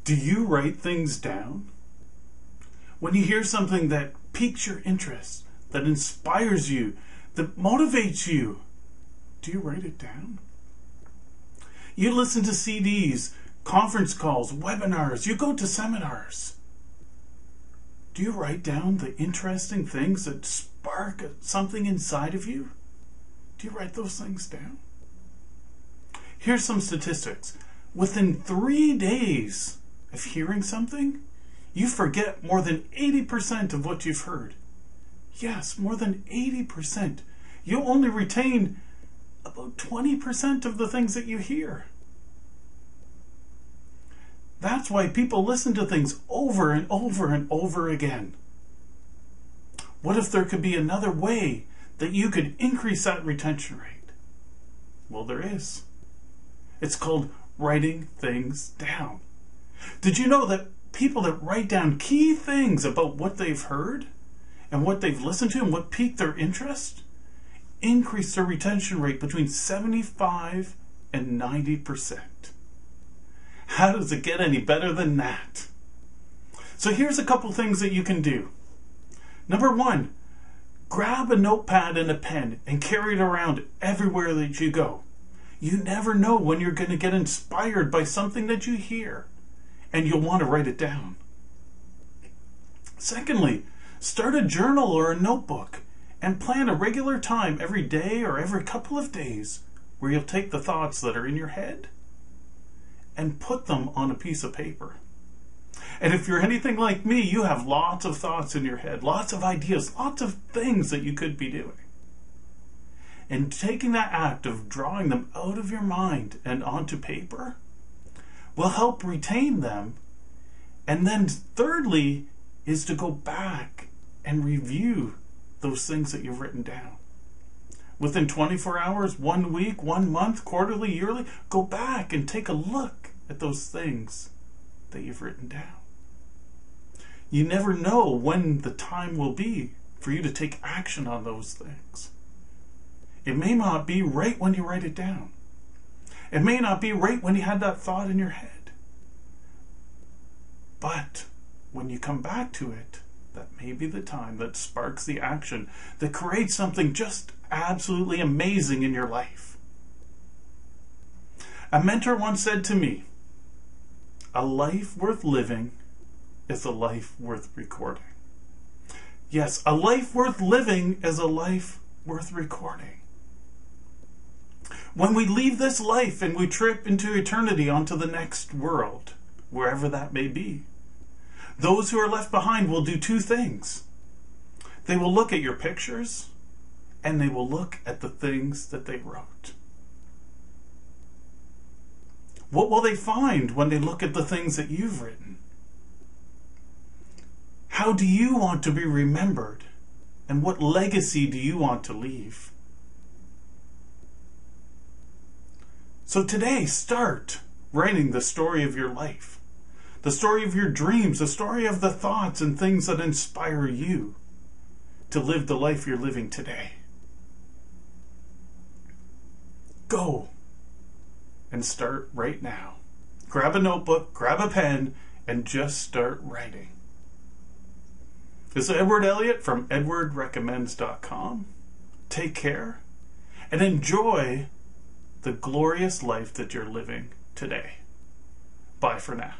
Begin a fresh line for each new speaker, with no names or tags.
Do you write things down? When you hear something that piques your interest, that inspires you, that motivates you, do you write it down? You listen to CDs, conference calls, webinars, you go to seminars. Do you write down the interesting things that spark something inside of you? Do you write those things down? Here's some statistics. Within 3 days of hearing something, you forget more than 80% of what you've heard. Yes, more than 80%. You only retain about 20% of the things that you hear. That's why people listen to things over and over and over again. What if there could be another way that you could increase that retention rate? Well, there is. It's called writing things down. Did you know that people that write down key things about what they've heard and what they've listened to and what piqued their interest increase their retention rate between 75 and 90%? How does it get any better than that? So here's a couple things that you can do. Number one, grab a notepad and a pen and carry it around everywhere that you go. You never know when you're going to get inspired by something that you hear, and you'll want to write it down. Secondly, start a journal or a notebook and plan a regular time every day or every couple of days where you'll take the thoughts that are in your head and put them on a piece of paper. And if you're anything like me, you have lots of thoughts in your head, lots of ideas, lots of things that you could be doing. And taking that act of drawing them out of your mind and onto paper will help retain them. And then thirdly is to go back and review those things that you've written down. Within 24 hours, 1 week, 1 month, quarterly, yearly, go back and take a look at those things that you've written down. You never know when the time will be for you to take action on those things. It may not be right when you write it down. It may not be right when you had that thought in your head. But when you come back to it, that may be the time that sparks the action that creates something just absolutely amazing in your life. A mentor once said to me, "A life worth living is a life worth recording." Yes, a life worth living is a life worth recording. When we leave this life and we trip into eternity onto the next world, wherever that may be, those who are left behind will do two things. They will look at your pictures and they will look at the things that they wrote. What will they find when they look at the things that you've written? How do you want to be remembered? And what legacy do you want to leave? So today, start writing the story of your life, the story of your dreams, the story of the thoughts and things that inspire you to live the life you're living today. Go and start right now. Grab a notebook, grab a pen, and just start writing. This is Edward Elliott from edwardrecommends.com. Take care and enjoy the glorious life that you're living today. Bye for now.